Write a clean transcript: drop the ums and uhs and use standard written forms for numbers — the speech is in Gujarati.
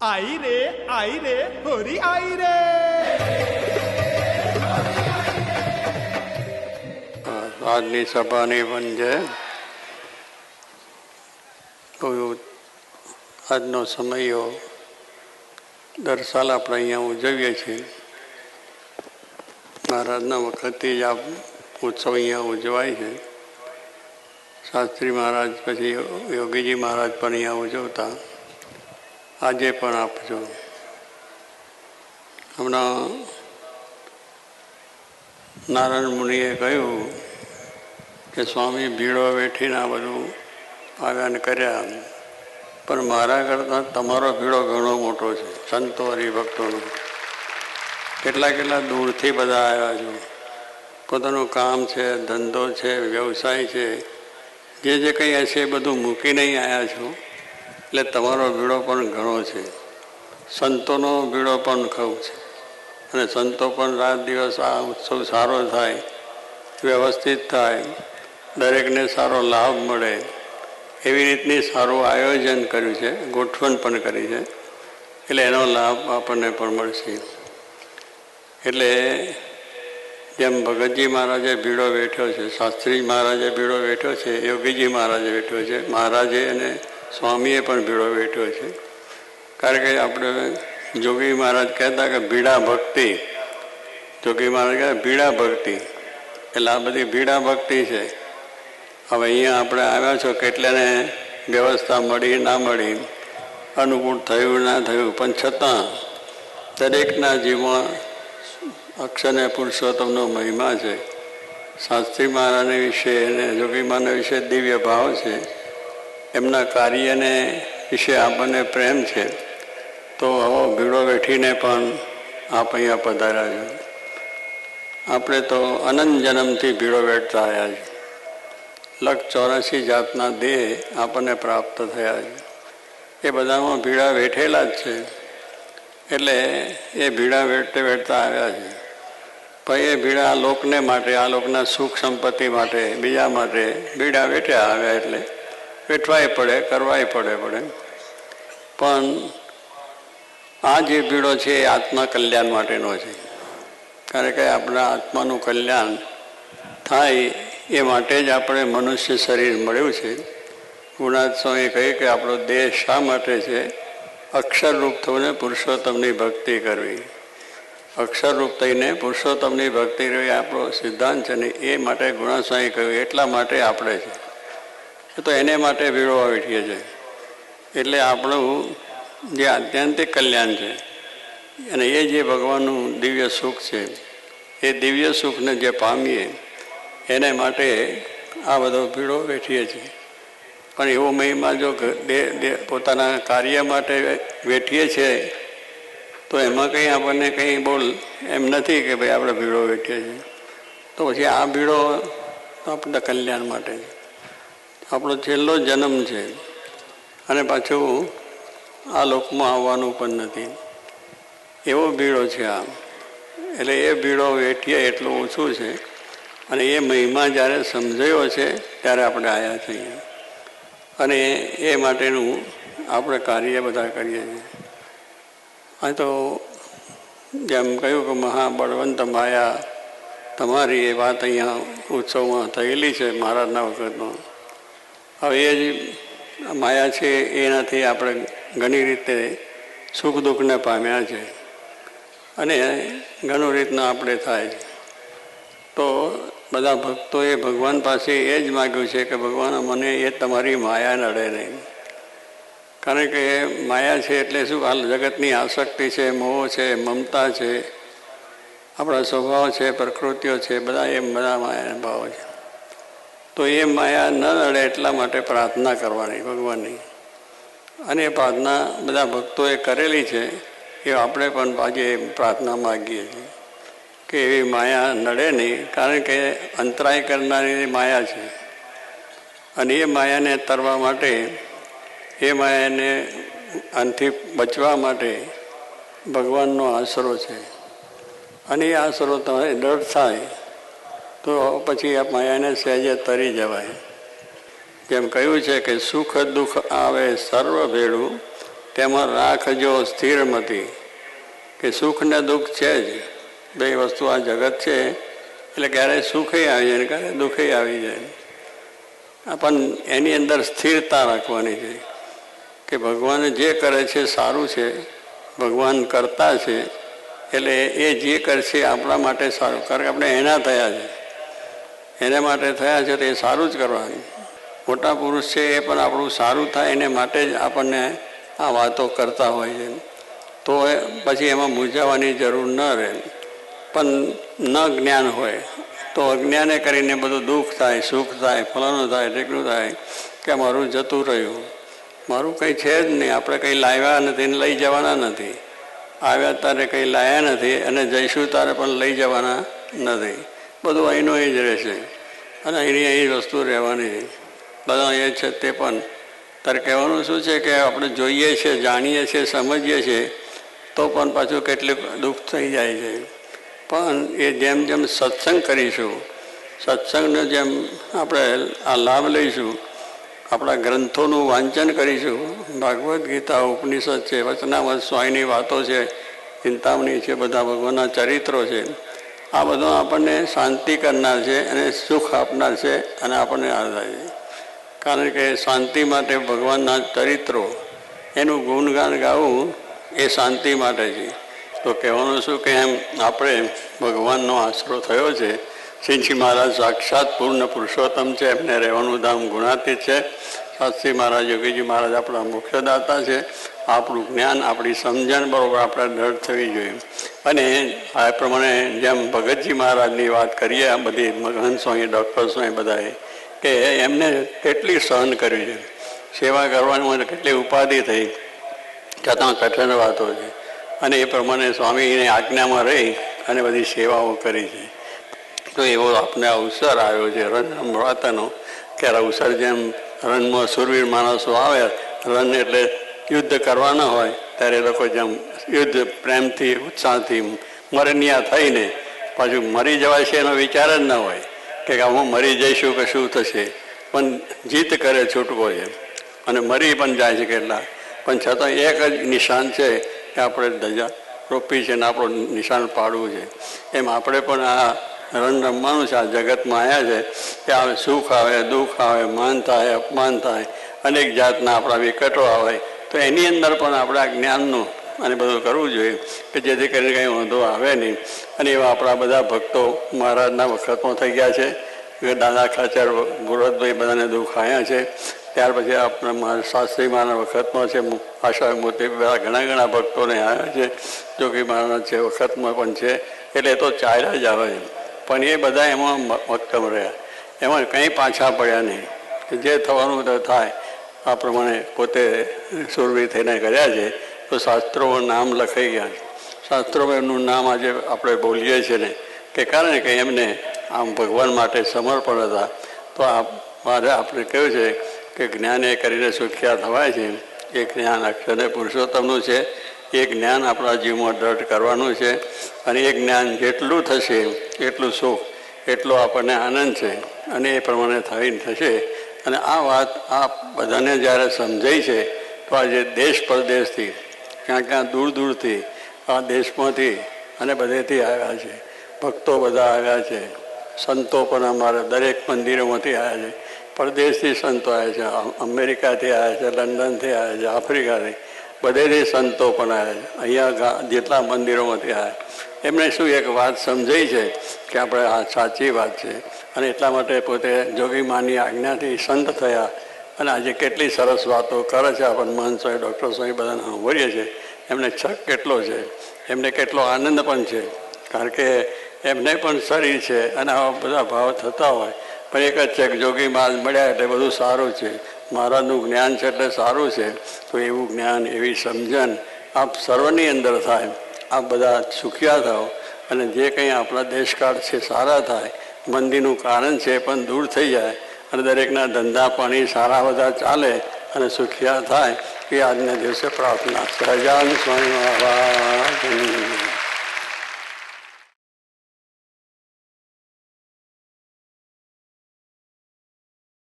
आई रे होरी आई रे। આજની સભાની પણ છે. આજનો સમયો દર સાલ આપણે અહીંયા ઉજવીએ છીએ. મહારાજના વખતથી જ આ ઉત્સવ અહીંયા ઉજવાય છે. શાસ્ત્રી મહારાજ પછી યોગીજી મહારાજ પણ અહીંયા ઉજવતા. આજે પણ આપજો. હમણાં નારાયણ મુનિએ કહ્યું કે સ્વામી ભીડો વેઠીને આ બધું આવ્યા ને કર્યા, પણ મારા કરતાં તમારો ભીડો ઘણો મોટો છે, સંતો હરિભક્તોનો. કેટલા કેટલા દૂરથી બધા આવ્યા છો. પોતાનું કામ છે, ધંધો છે, વ્યવસાય છે, જે કંઈ હશે એ બધું મૂકીને આવ્યા છો. એટલે તમારો ભીડો પણ ઘણો છે. સંતોનો ભીડો પણ ખૂબ છે. અને સંતો પણ રાત દિવસ આ ઉત્સવ સારો થાય, વ્યવસ્થિત થાય, દરેકને સારો લાભ મળે એવી રીતની સારું આયોજન કર્યું છે, ગોઠવણ પણ કરી છે. એટલે એનો લાભ આપણને પણ મળશે. એટલે જેમ ભગતજી મહારાજે ભીડો વેઠ્યો છે, શાસ્ત્રી મહારાજે ભીડો વેઠ્યો છે, યોગીજી મહારાજે વેઠ્યો છે, મહારાજે અને સ્વામીએ પણ ભીડો વેઠ્યો છે. કારણ કે આપણે જોગી મહારાજ કહેતા કે ભીડા ભક્તિ, જોગી મહારાજ કહેતા ભીડા ભક્તિ, એટલે આ બધી ભીડા ભક્તિ છે. હવે અહીંયા આપણે આવ્યા છો કેટલાને વ્યવસ્થા મળી ના મળી, અનુકૂળ થયું ના થયું, પણ છતાં દરેકના જીવમાં અક્ષર અને પુરુષોત્તમનો મહિમા છે. શાસ્ત્રી મહારાજને વિશે અને જોગી મહારાજ વિશે દિવ્ય ભાવ છે. એમના કાર્યને વિશે આપણને પ્રેમ છે. તો આવો ભીડો વેઠીને પણ આપ અહીંયા પધાર્યા છો. આપણે તો અનંત જન્મથી ભીડો વેઠતા આવ્યા છે. 184 જાતના દેહ આપણને પ્રાપ્ત થયા છે. એ બધામાં ભીડા વેઠેલા જ છે. એટલે એ ભીડા વેઠતે વેઠતા આવ્યા છે. પણ એ ભીડા આ લોકને માટે, આ લોકના સુખ સંપત્તિ માટે, બીજા માટે ભીડા વેઠ્યા આવ્યા. એટલે વેઠવાય પડે, કરવાય પડે. પણ આ જે ભીડો છે એ આત્મા કલ્યાણ માટેનો છે. કારણ કે આપણા આત્માનું કલ્યાણ થાય એ માટે જ આપણે મનુષ્ય શરીર મળ્યું છે. ગુણાત સ્વામી કહે કે આપણો દેહ શા માટે છે? અક્ષરરૂપ થઈને પુરુષોત્તમની ભક્તિ કરવી. અક્ષરરૂપ થઈને પુરુષોત્તમની ભક્તિ કરવી આપણો સિદ્ધાંત છે ને. એ માટે ગુણાત સ્વામી કહ્યું એટલા માટે આપણે છે. તો એને માટે ભીડો વેઠીએ છે. એટલે આપણું જે આત્યંતિક કલ્યાણ છે અને એ જે ભગવાનનું દિવ્ય સુખ છે, એ દિવ્ય સુખને જે પામીએ એને માટે આ બધો ભીડો વેઠીએ છીએ. પણ એવો મહિમા જો પોતાના કાર્ય માટે વેઠીએ છીએ તો એમાં કંઈ આપણને કંઈ બોલ એમ નથી કે ભાઈ આપણે ભીડો વેઠીએ છીએ. તો પછી આ ભીડો આપણા કલ્યાણ માટે છે. આપણો છેલ્લો જન્મ છે અને પાછું આ લોકમાં આવવાનું પણ નથી. એવો ભીડો છે આ. એટલે એ ભીડો વેઠીએ એટલું ઓછું છે. અને એ મહિમા જ્યારે સમજાયો છે ત્યારે આપણે આવ્યા છીએ. અને એ માટેનું આપણે કાર્ય બધા કરીએ છીએ. આ તો જેમ કહ્યું કે મહાબળવંત માયા, તમારી એ વાત અહીંયા ઉત્સવમાં થયેલી છે મહારાજના વખતમાં. હવે એ જ માયા છે એનાથી આપણે ઘણી રીતે સુખ દુઃખને પામ્યા છે અને ઘણું રીતના આપણે થાય છે. તો બધા ભક્તોએ ભગવાન પાસે એ જ માગ્યું છે કે ભગવાન મને એ તમારી માયા નડે નહીં. કારણ કે માયા છે એટલે શું? હાલ જગતની આસક્તિ છે, મોહ છે, મમતા છે, આપણા સ્વભાવ છે, પ્રકૃતિઓ છે, બધા એ બધા માયાના ભાવ છે. તો એ માયા ન નડે એટલા માટે પ્રાર્થના કરવાની ભગવાનની. અને એ પ્રાર્થના બધા ભક્તોએ કરેલી છે. એ આપણે પણ આજે પ્રાર્થના માગીએ છીએ કે એવી માયા નડે નહીં. કારણ કે અંતરાય કરનારી માયા છે. અને એ માયાને તરવા માટે, એ માયાને આનાથી બચવા માટે ભગવાનનો આશરો છે. અને એ આશરો તમારે દૃઢ થાય તો પછી આ માયાને સહેજે તરી જવાય. જેમ કહ્યું છે કે સુખ દુઃખ આવે સર્વ ભેળું, તેમાં રાખજો સ્થિરમતી, કે સુખ ને દુઃખ છે જ, બે વસ્તુ આ જગત છે એટલે ક્યારેય સુખે આવી જાય ને ક્યારેય દુઃખે આવી જાય. પણ એની અંદર સ્થિરતા રાખવાની છે કે ભગવાન જે કરે છે સારું છે, ભગવાન કરતા છે એટલે એ જે કરશે આપણા માટે સારું, કારણ કે આપણે એના થયા છે, એને માટે થયા છે તો એ સારું જ કરવાનું. મોટા પુરુષ છે એ પણ આપણું સારું થાય એને માટે જ આપણને આ વાતો કરતા હોય છે. તો પછી એમાં મૂંઝાવાની જરૂર ન રહે. પણ ન જ્ઞાન હોય તો અજ્ઞાને કરીને બધું દુઃખ થાય, સુખ થાય, ફલાણું થાય, ઢેકણું થાય કે મારું જતું રહ્યું, મારું કંઈ છે જ નહીં, આપણે કંઈ લાવ્યા નથી ને લઈ જવાના નથી, આવ્યા તારે કંઈ લાવ્યા નથી અને જઈશું તારે પણ લઈ જવાના નથી, બધું અહીંનું અહીં જ રહેશે અને અહીંની અહીં વસ્તુ રહેવાની. બધા એ છે તે પણ તારે કહેવાનું શું છે કે આપણે જોઈએ છીએ, જાણીએ છીએ, સમજીએ છીએ તો પણ પાછું કેટલુંક દુઃખ થઈ જાય છે. પણ એ જેમ જેમ સત્સંગ કરીશું, સત્સંગનો જેમ આપણે આ લાભ લઈશું, આપણા ગ્રંથોનું વાંચન કરીશું, ભાગવદ્ ગીતા, ઉપનિષદ છે, વચનામૃત, સ્વામીની વાતો છે, ચિંતામણી છે, બધા ભગવાનના ચરિત્રો છે, આ બધું આપણને શાંતિ કરનાર છે અને સુખ આપનાર છે અને આપણને આધાર છે. કારણ કે શાંતિ માટે ભગવાનના ચરિત્રો, એનું ગુણગાન ગાવું એ શાંતિ માટે છે. તો કહેવાનું શું કે એમ આપણે ભગવાનનો આશરો થયો છે. શ્રીજી મહારાજ સાક્ષાત પૂર્ણ પુરુષોત્તમ છે, એમને રહેવાનું ધામ ગુણાતીત છે. શાસ્ત્રી મહારાજ, યોગીજી મહારાજ આપણા મુખ્ય દાતા છે. આપણું જ્ઞાન, આપણી સમજણ બરોબર આપણે દ્રઢ થવી જોઈએ. અને આ પ્રમાણે જેમ ભગતજી મહારાજની વાત કરીએ, આ બધી મહંત સ્વામી, ડૉક્ટર સ્વામી બધાએ, કે એમને કેટલી સહન કરવી છે, સેવા કરવાની કેટલી ઉપાધિ થઈ, છતાં કઠિન વાતો છે. અને એ પ્રમાણે સ્વામીની આજ્ઞામાં રહી અને બધી સેવાઓ કરી છે. તો એવો આપણે અવસર આવ્યો છે રણ રમવાતાનો, કે અવસર જેમ રણમાં શૂરવીર માણસો આવે, રણ એટલે યુદ્ધ કરવાના હોય, ત્યારે લોકો જેમ યુદ્ધ પ્રેમથી, ઉત્સાહથી, મરણિયા થઈને પાછું મરી જવાય છે એનો વિચાર જ ન હોય કે હું મરી જઈશું કે શું થશે, પણ જીત કરે છૂટકો છે અને મરી પણ જાય છે કેટલા. પણ છતાં એક જ નિશાન છે કે આપણે ધજા રોપી છે ને આપણું નિશાન પાડવું છે. એમ આપણે પણ આ રણ રમવાનું છે. આ જગતમાં આવ્યા છે કે આવે સુખ આવે, દુઃખ આવે, માન થાય, અપમાન થાય, અનેક જાતના આપણા વિકટો આવે, તો એની અંદર પણ આપણે આ જ્ઞાનનું અને બધું કરવું જોઈએ કે જેથી કરીને કંઈ વાંધો આવે નહીં. અને એવા આપણા બધા ભક્તો મહારાજના વખતમાં થઈ ગયા છે. દાદા ખાચર, ગુરવતભાઈ બધાને દુઃખ આવ્યા છે. ત્યાર પછી આપણા શાસ્ત્રી મહારાજ વખતમાં છે, આશા મૂર્તિ, બધા ઘણા ભક્તોને આવ્યા છે. જોગી મહારાજ છે વખતમાં પણ છે. એટલે એ તો ચાલ્યા જ આવે છે. પણ એ બધા એમાં મક્કમ રહ્યા, એમાં કંઈ પાછા પડ્યા નહીં, કે જે થવાનું તો થાય. આ પ્રમાણે પોતે સુરવીર થઈને કર્યા છે. તો શાસ્ત્રોમાં નામ લખાઈ ગયા છે. શાસ્ત્રોમાં એમનું નામ આજે આપણે બોલીએ છીએ ને, કે કારણ કે એમને આમ ભગવાન માટે સમર્પણ હતા. તો મારે આપણે કહ્યું છે કે જ્ઞાન એ કરીને સુખ્યા થવાય છે. એ જ્ઞાન અક્ષરને પુરુષોત્તમનું છે. એ જ્ઞાન આપણા જીવમાં દ્રઢ કરવાનું છે. અને એ જ્ઞાન જેટલું થશે એટલું સુખ, એટલો આપણને આનંદ છે. અને એ પ્રમાણે થઈને થશે. અને આ વાત આ બધાને જ્યારે સમજાય છે, તો આજે દેશ પરદેશથી, ક્યાં દૂરથી આ દેશમાંથી અને બધેથી આવ્યા છે. ભક્તો બધા આવ્યા છે. સંતો પણ અમારા દરેક મંદિરોમાંથી આવ્યા છે. પરદેશથી સંતો આવ્યા છે, અમેરિકાથી આવ્યા છે, લંડનથી આવ્યા છે, આફ્રિકાથી, બધેથી સંતો પણ આવ્યા છે. અહીંયા જેટલા મંદિરોમાંથી આવ્યા, એમને શું એક વાત સમજાઈ છે કે આપણે આ સાચી વાત છે. અને એટલા માટે પોતે જોગીમાની આજ્ઞાથી સંત થયા. અને આજે કેટલી સરસ વાતો કરે છે. આપણને મહંત સ્વામી, ડૉક્ટર સ્વામી બધાને સાંભળીએ છીએ. એમને છક કેટલો છે, એમને કેટલો આનંદ પણ છે. કારણ કે એમને પણ શરીર છે અને આવા બધા ભાવ થતા હોય. પણ એક જ છે કે જોગી મહારાજ મળ્યા એટલે બધું સારું છે, મહારાજનું જ્ઞાન છે એટલે સારું છે. તો એવું જ્ઞાન, એવી સમજણ આપ સર્વની અંદર થાય. આપ બધા સુખ્યા થાવ અને જે કંઈ આપણા દેશકાળ છે સારા થાય. મંદીનું કારણ છે પણ દૂર થઈ જાય અને દરેકના ધંધા પાણી સારા બધા ચાલે અને સુખ્યા થાય. એ આજના દિવસે પ્રાર્થના. સહજાનંદ સ્વામી મહારાજ.